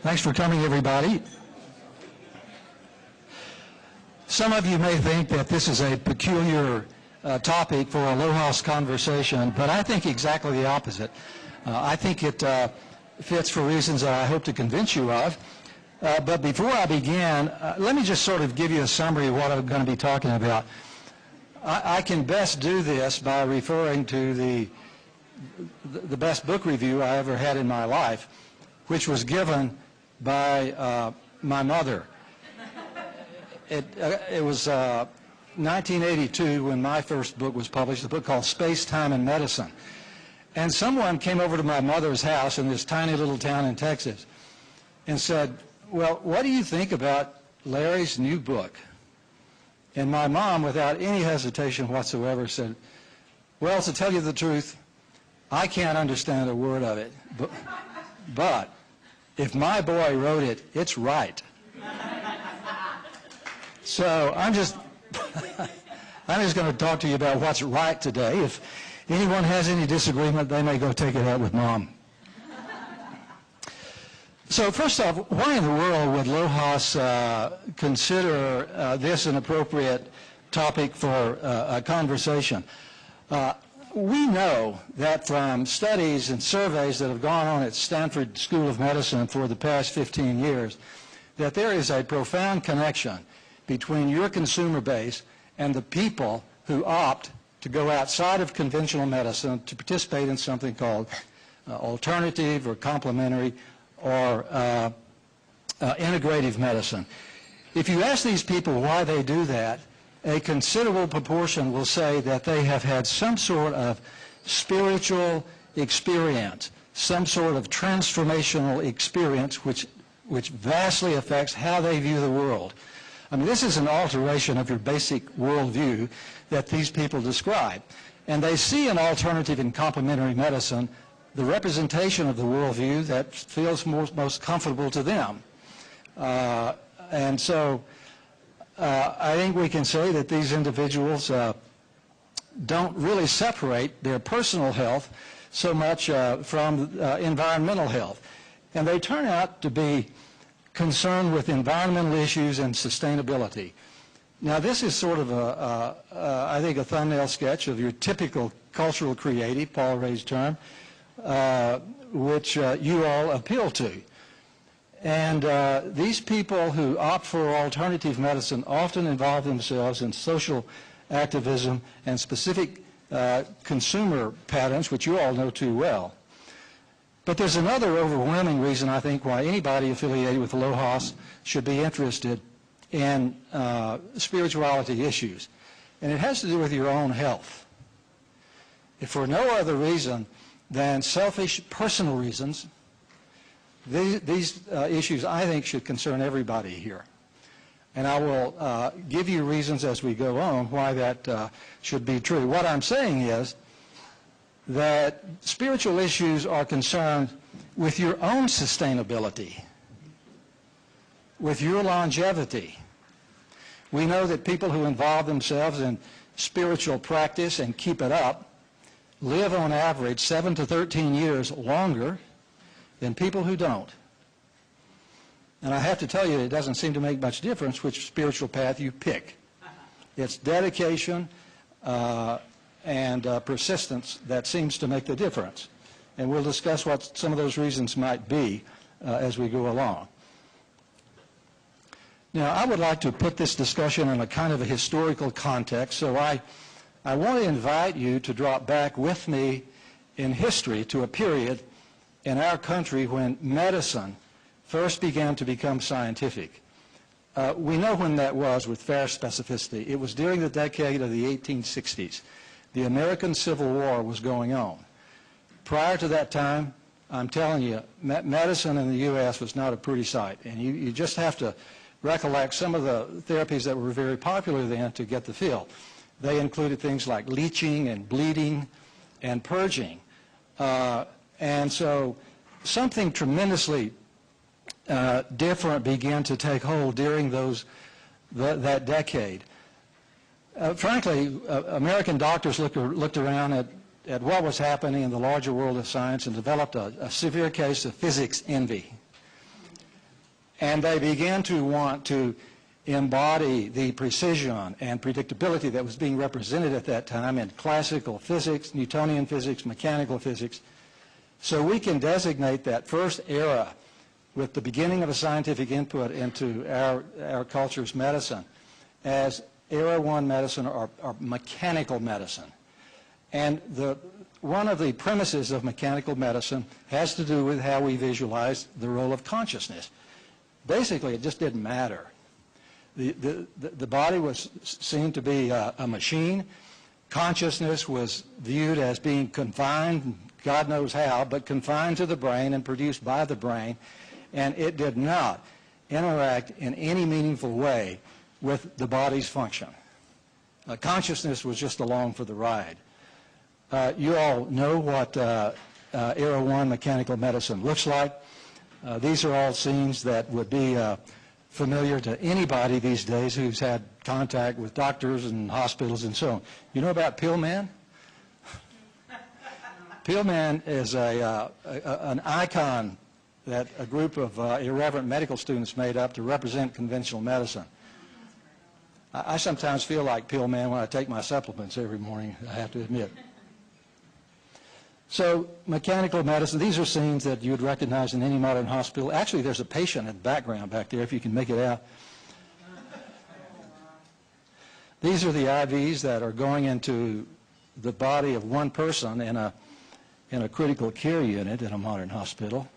Thanks for coming, everybody. Some of you may think that this is a peculiar topic for a LOHAS conversation, but I think exactly the opposite. I think it fits for reasons that I hope to convince you of. But before I begin, let me just sort of give you a summary of what I'm going to be talking about. I can best do this by referring to the best book review I ever had in my life, which was given by my mother. It was 1982 when my first book was published, a book called Space, Time, and Medicine. And someone came over to my mother's house in this tiny little town in Texas and said, "Well, what do you think about Larry's new book?" And my mom, without any hesitation whatsoever, said, "Well, to tell you the truth, I can't understand a word of it, but if my boy wrote it, it's right." So I'm just going to talk to you about what's right today. If anyone has any disagreement, they may go take it out with Mom. So first off, why in the world would LOHAS consider this an appropriate topic for a conversation? We know that from studies and surveys that have gone on at Stanford School of Medicine for the past 15 years, that there is a profound connection between your consumer base and the people who opt to go outside of conventional medicine to participate in something called alternative or complementary or integrative medicine. If you ask these people why they do that, a considerable proportion will say that they have had some sort of spiritual experience, some sort of transformational experience which vastly affects how they view the world. I mean, this is an alteration of your basic worldview that these people describe. And they see in alternative and complementary medicine the representation of the worldview that feels most comfortable to them. And so I think we can say that these individuals don't really separate their personal health so much from environmental health. And they turn out to be concerned with environmental issues and sustainability. Now, this is sort of I think, a thumbnail sketch of your typical cultural creative, Paul Ray's term, which you all appeal to. And these people who opt for alternative medicine often involve themselves in social activism and specific consumer patterns, which you all know too well. But there's another overwhelming reason, I think, why anybody affiliated with LOHAS should be interested in spirituality issues. And it has to do with your own health. If for no other reason than selfish personal reasons, these issues, I think, should concern everybody here. And I will give you reasons as we go on why that should be true. What I'm saying is that spiritual issues are concerned with your own sustainability, with your longevity. We know that people who involve themselves in spiritual practice and keep it up live on average 7 to 13 years longer than people who don't. And I have to tell you, it doesn't seem to make much difference which spiritual path you pick. It's dedication and persistence that seems to make the difference. And we'll discuss what some of those reasons might be as we go along. Now, I would like to put this discussion in a kind of a historical context, so I want to invite you to drop back with me in history to a period in our country when medicine first began to become scientific. We know when that was with fair specificity. It was during the decade of the 1860s. The American Civil War was going on. Prior to that time, I'm telling you, medicine in the U.S. was not a pretty sight. And you just have to recollect some of the therapies that were very popular then to get the feel. They included things like leeching and bleeding and purging. And so something tremendously different began to take hold during that decade. Frankly, American doctors looked around at what was happening in the larger world of science and developed a severe case of physics envy. And they began to want to embody the precision and predictability that was being represented at that time in classical physics, Newtonian physics, mechanical physics. So we can designate that first era with the beginning of a scientific input into our culture's medicine as Era 1 medicine or mechanical medicine. And one of the premises of mechanical medicine has to do with how we visualize the role of consciousness. Basically, it just didn't matter. The body was seen to be a machine. Consciousness was viewed as being confined, God knows how, but confined to the brain and produced by the brain. And it did not interact in any meaningful way with the body's function. Consciousness was just along for the ride. You all know what Era 1 mechanical medicine looks like. These are all scenes that would be familiar to anybody these days who's had contact with doctors and hospitals and so on. You know about Pill Man? Pill Man is an icon that a group of irreverent medical students made up to represent conventional medicine. I sometimes feel like Pill Man when I take my supplements every morning, I have to admit. So mechanical medicine, these are scenes that you would recognize in any modern hospital. Actually, there's a patient in the background back there, if you can make it out. These are the IVs that are going into the body of one person in a critical care unit in a modern hospital.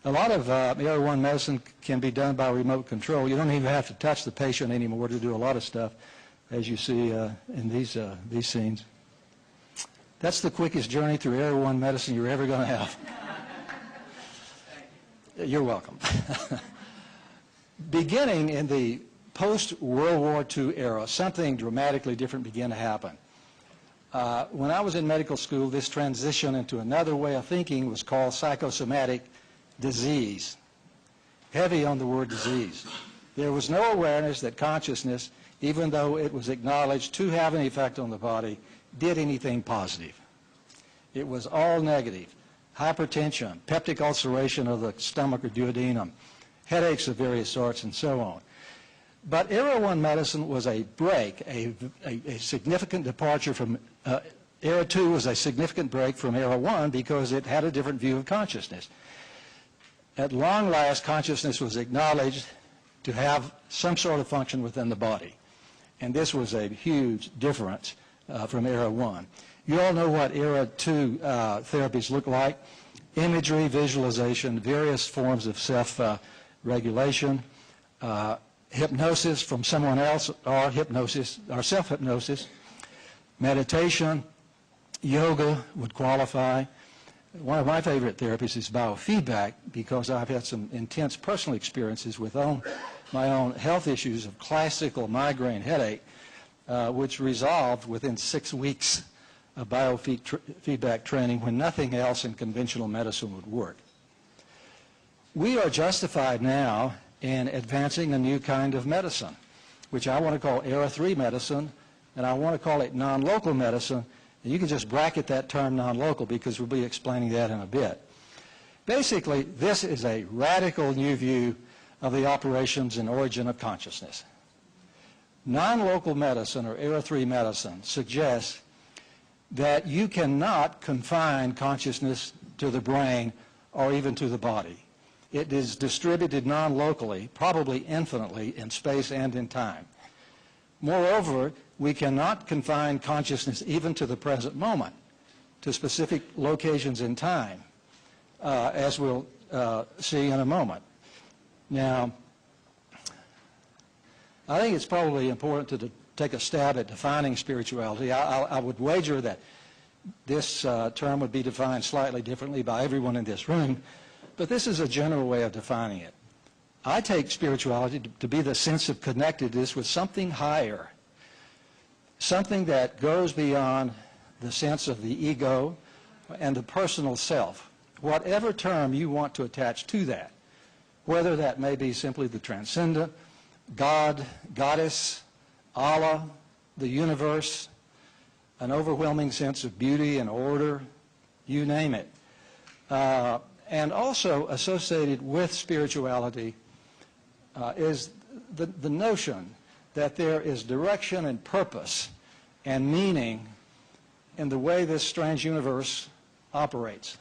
A lot of Era 1 medicine can be done by remote control. You don't even have to touch the patient anymore to do a lot of stuff, as you see in these scenes. That's the quickest journey through Era 1 medicine you're ever going to have. You're welcome. Beginning in the post-World War II era, something dramatically different began to happen. When I was in medical school, this transition into another way of thinking was called psychosomatic disease. Heavy on the word disease. There was no awareness that consciousness, even though it was acknowledged to have an effect on the body, did anything positive. It was all negative. Hypertension, peptic ulceration of the stomach or duodenum, headaches of various sorts, and so on. But Era 1 medicine was a break, a significant departure from, Era 2 was a significant break from Era 1 because it had a different view of consciousness. At long last, consciousness was acknowledged to have some sort of function within the body. And this was a huge difference from Era 1. You all know what Era 2 therapies look like. Imagery, visualization, various forms of self-regulation, hypnosis from someone else, or hypnosis, or self-hypnosis, meditation, yoga would qualify. One of my favorite therapies is biofeedback because I've had some intense personal experiences with my own health issues of classical migraine headache, which resolved within 6 weeks of biofeedback training when nothing else in conventional medicine would work. We are justified now in advancing a new kind of medicine, which I want to call Era 3 medicine, and I want to call it non-local medicine. And you can just bracket that term non-local because we'll be explaining that in a bit. Basically, this is a radical new view of the operations and origin of consciousness. Non-local medicine, or Era 3 medicine, suggests that you cannot confine consciousness to the brain or even to the body. It is distributed non-locally, probably infinitely, in space and in time. Moreover, we cannot confine consciousness even to the present moment, to specific locations in time, as we'll see in a moment. Now, I think it's probably important to take a stab at defining spirituality. I would wager that this term would be defined slightly differently by everyone in this room, but this is a general way of defining it. I take spirituality to be the sense of connectedness with something higher, something that goes beyond the sense of the ego and the personal self, whatever term you want to attach to that, whether that may be simply the transcendent, God, Goddess, Allah, the universe, an overwhelming sense of beauty and order, you name it. And also associated with spirituality is the notion that there is direction and purpose and meaning in the way this strange universe operates.